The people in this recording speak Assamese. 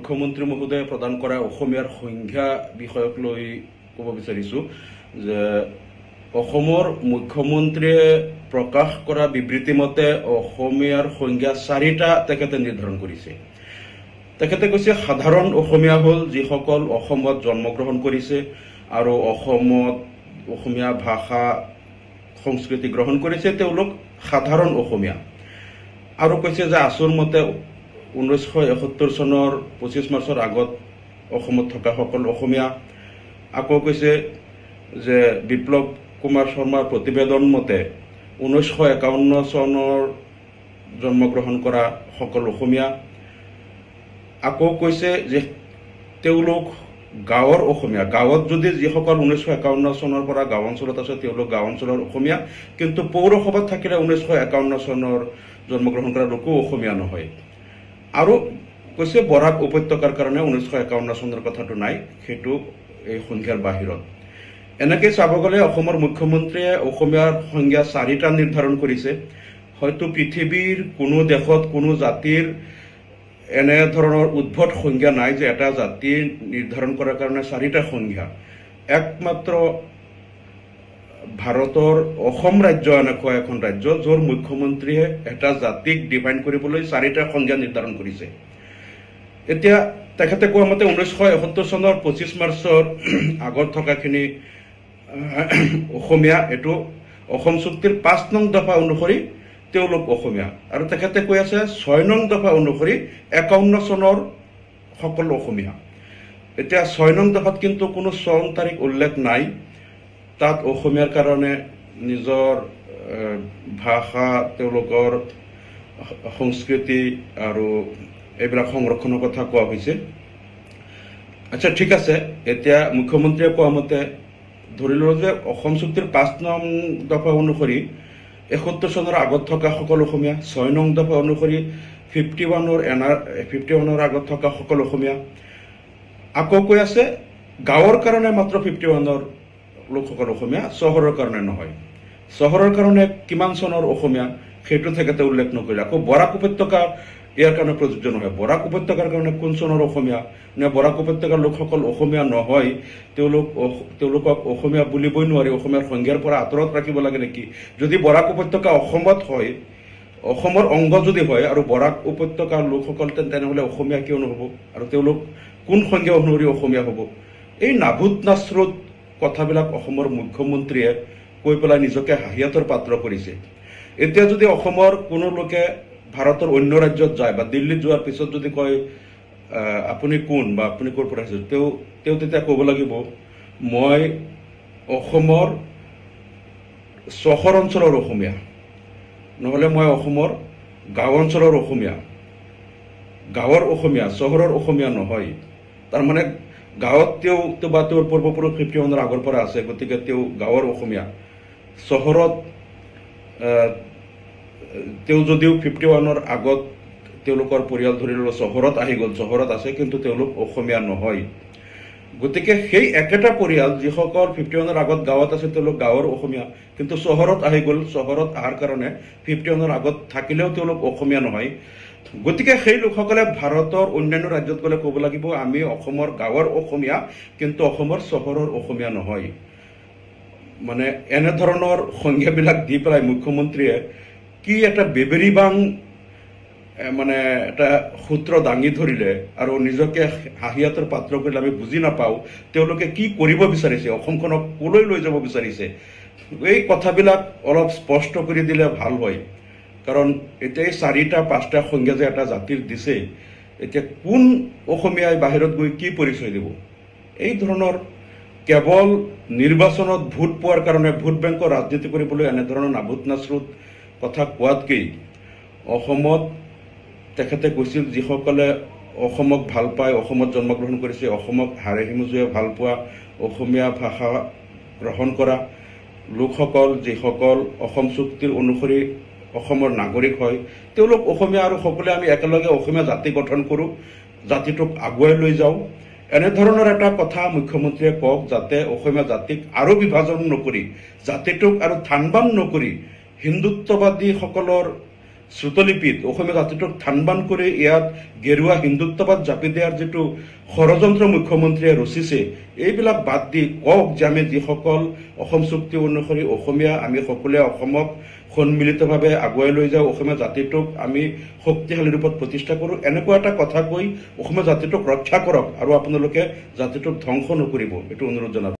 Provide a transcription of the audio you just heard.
মুখ্যমন্ত্ৰী মহোদয়ে প্ৰদান কৰা অসমীয়াৰ সংজ্ঞা বিষয়ক লৈ ক'ব বিচাৰিছোঁ যে অসমৰ মুখ্যমন্ত্ৰীয়ে প্ৰকাশ কৰা বিবৃতি মতে অসমীয়াৰ সংজ্ঞা 4টা তেখেতে নিৰ্ধাৰণ কৰিছে। তেখেতে কৈছে সাধাৰণ অসমীয়া হ'ল যিসকল অসমত জন্মগ্ৰহণ কৰিছে আৰু অসমত অসমীয়া ভাষা সংস্কৃতি গ্ৰহণ কৰিছে তেওঁলোক সাধাৰণ অসমীয়া। আৰু কৈছে যে আচল মতে 1971 চনৰ 25 মাৰ্চৰ আগত অসমত থকা সকল অসমীয়া। আকৌ কৈছে যে বিপ্লৱ কুমাৰ শৰ্মাৰ প্ৰতিবেদন মতে 1951 চনৰ জন্মগ্ৰহণ কৰা সকল অসমীয়া। আকৌ কৈছে যে তেওঁলোক গাঁৱৰ অসমীয়া, গাঁৱত যদি যিসকল 1951 চনৰ পৰা গাঁও অঞ্চলত আছে তেওঁলোক গাঁও অঞ্চলৰ অসমীয়া, কিন্তু পৌৰসভাত থাকিলে 1951 চনৰ জন্মগ্ৰহণ কৰা লোকো অসমীয়া নহয়। আৰু কৈছে বৰাক উপত্যকাৰ কাৰণে 1951 চনৰ কথাটো নাই, সেইটো এই সংখ্যাৰ বাহিৰত। এনেকৈ চাব গ'লে অসমৰ মুখ্যমন্ত্ৰীয়ে অসমীয়াৰ সংজ্ঞা 4টা নিৰ্ধাৰণ কৰিছে। হয়তো পৃথিৱীৰ কোনো দেশত কোনো জাতিৰ এনে ধৰণৰ উদ্ভট সংজ্ঞা নাই যে এটা জাতি নিৰ্ধাৰণ কৰাৰ কাৰণে 4টা সংজ্ঞা। একমাত্ৰ ভাৰতৰ অসম ৰাজ্য এনেকুৱা এখন ৰাজ্য য'ৰ মুখ্যমন্ত্ৰীয়ে এটা জাতিক ডিফাইন কৰিবলৈ 4টা সংজ্ঞা নিৰ্ধাৰণ কৰিছে। এতিয়া তেখেতে কোৱা মতে 1971 চনৰ 25 মাৰ্চৰ আগত থকাখিনি অসমীয়া, এইটো অসম চুক্তিৰ 5 নং দফা অনুসৰি তেওঁলোক অসমীয়া। আৰু তেখেতে কৈ আছে 6 নং দফা অনুসৰি 51 চনৰ সকলো অসমীয়া। এতিয়া 6 নং দফাত কিন্তু কোনো চন তাৰিখ উল্লেখ নাই। তাত অসমীয়াৰ কাৰণে নিজৰ ভাষা, তেওঁলোকৰ সংস্কৃতি আৰু এইবিলাক সংৰক্ষণৰ কথা কোৱা হৈছে। আচ্ছা, ঠিক আছে। এতিয়া মুখ্যমন্ত্ৰীয়ে কোৱা মতে ধৰি লওঁ যে অসম চুক্তিৰ 5 নং দফা অনুসৰি 71 চনৰ আগত থকা সকলো অসমীয়া, 6 নং দফা অনুসৰি 51ৰ আগত থকা সকলো অসমীয়া। আকৌ কৈ আছে গাঁৱৰ কাৰণে মাত্ৰ 51ৰ লোকসকল অসমীয়া, চহৰৰ কাৰণে নহয়। চহৰৰ কাৰণে কিমান চনৰ অসমীয়া সেইটো তেখেতে উল্লেখ নকৰিলে। আকৌ বৰাক উপত্যকা ইয়াৰ কাৰণে প্ৰযোজ্য নহয়। বৰাক উপত্যকাৰ কাৰণে কোন চনৰ অসমীয়া, নে বৰাক উপত্যকাৰ লোকসকল অসমীয়া নহয়, তেওঁলোকক অসমীয়া বুলিবই নোৱাৰি, অসমীয়াৰ সংজ্ঞাৰ পৰা আঁতৰত ৰাখিব লাগে নেকি? যদি বৰাক উপত্যকা অসমত হয়, অসমৰ অংগ যদি হয় আৰু বৰাক উপত্যকাৰ লোকসকল তেনেহ'লে অসমীয়া কিয় নহ'ব? আৰু তেওঁলোক কোন সংজ্ঞা অনুসৰি অসমীয়া হ'ব? এই নাভূত নাশ্ৰুত কথাবিলাক অসমৰ মুখ্যমন্ত্ৰীয়ে কৈ পেলাই নিজকে হাঁহিয়াতৰ পাত্ৰ কৰিছে। এতিয়া যদি অসমৰ কোনো লোকে ভাৰতৰ অন্য ৰাজ্যত যায় বা দিল্লীত যোৱাৰ পিছত যদি কয় আপুনি কোন বা আপুনি ক'ৰ পৰা আহিছে, তেওঁ তেতিয়া ক'ব লাগিব মই অসমৰ চহৰ অঞ্চলৰ অসমীয়া, নহ'লে মই অসমৰ গাঁও অঞ্চলৰ অসমীয়া। গাঁৱৰ অসমীয়া, চহৰৰ অসমীয়া নহয়। তাৰমানে গাঁৱত তেওঁ বা তেওঁৰ পূৰ্বপুৰুষ 51ৰ আগৰ পৰা আছে, গতিকে তেওঁ গাঁৱৰ অসমীয়া। চহৰত তেওঁ যদিও 51ৰ আগত তেওঁলোকৰ পৰিয়াল ধৰি লওক চহৰত আহি গ'ল, চহৰত আছে, কিন্তু তেওঁলোক অসমীয়া নহয়। গতিকে সেই একেটা পৰিয়াল যিসকল 51ৰ আগত গাঁৱত আছে তেওঁলোক গাঁৱৰ অসমীয়া, কিন্তু চহৰত আহি গ'ল, চহৰত অহাৰ কাৰণে 51ৰ আগত থাকিলেও তেওঁলোক অসমীয়া নহয়। গতিকে সেই লোকসকলে ভাৰতৰ অন্যান্য ৰাজ্যত গ'লে ক'ব লাগিব আমি অসমৰ গাঁৱৰ অসমীয়া, কিন্তু অসমৰ চহৰৰ অসমীয়া নহয়। মানে এনেধৰণৰ সংজ্ঞাবিলাক দি পেলাই মুখ্যমন্ত্ৰীয়ে কি এটা বেবেৰিবাং মানে এটা সূত্ৰ দাঙি ধৰিলে আৰু নিজকে হাঁহিয়াতৰ পাত্ৰ কৰিলে আমি বুজি নাপাওঁ তেওঁলোকে কি কৰিব বিচাৰিছে, অসমখনক কলৈ লৈ যাব বিচাৰিছে। এই কথাবিলাক অলপ স্পষ্ট কৰি দিলে ভাল হয়। কাৰণ এতিয়া এই 4টা 5টা সংজ্ঞা যে এটা জাতিৰ দিছে, এতিয়া কোন অসমীয়াই বাহিৰত গৈ কি পৰিচয় দিব? এই ধৰণৰ কেৱল নিৰ্বাচনত ভোট পোৱাৰ কাৰণে ভোট বেংকৰ ৰাজনীতি কৰিবলৈ এনেধৰণৰ নাভূত নাশ্ৰুত কথা কোৱাতকৈ অসমত তেখেতে কৈছিল যিসকলে অসমক ভাল পায়, অসমত জন্মগ্ৰহণ কৰিছে, অসমক হাড়ে হিমজুৱে ভাল পোৱা, অসমীয়া ভাষা গ্ৰহণ কৰা লোকসকল যিসকল অসম চুক্তিৰ অনুসৰি অসমৰ নাগৰিক হয়, তেওঁলোক অসমীয়া। আৰু সকলোৱে আমি একেলগে অসমীয়া জাতি গঠন কৰোঁ, জাতিটোক আগুৱাই লৈ যাওঁ। এনেধৰণৰ এটা কথা মুখ্যমন্ত্ৰীয়ে কওক, যাতে অসমীয়া জাতিক আৰু বিভাজন নকৰি, জাতিটোক আৰু থানবান নকৰি হিন্দুত্ববাদীসকলৰ শ্ৰুতলিপিত অসমীয়া জাতিটোক থানবান কৰি ইয়াত গেৰুৱা হিন্দুত্ববাদ জাপি দিয়াৰ যিটো ষড়যন্ত্ৰ মুখ্যমন্ত্ৰীয়ে ৰচিছে, এইবিলাক বাদ দি কওক যে আমি যিসকল অসম চুক্তি অনুসৰি অসমীয়া, আমি সকলোৱে অসমক সন্মিলিতভাৱে আগুৱাই লৈ যাওঁ, অসমীয়া জাতিটোক আমি শক্তিশালী ৰূপত প্ৰতিষ্ঠা কৰোঁ, এনেকুৱা এটা কথা কৈ অসমীয়া জাতিটোক ৰক্ষা কৰক আৰু আপোনালোকে জাতিটোক ধ্বংস নকৰিব, এইটো অনুৰোধ জনাব।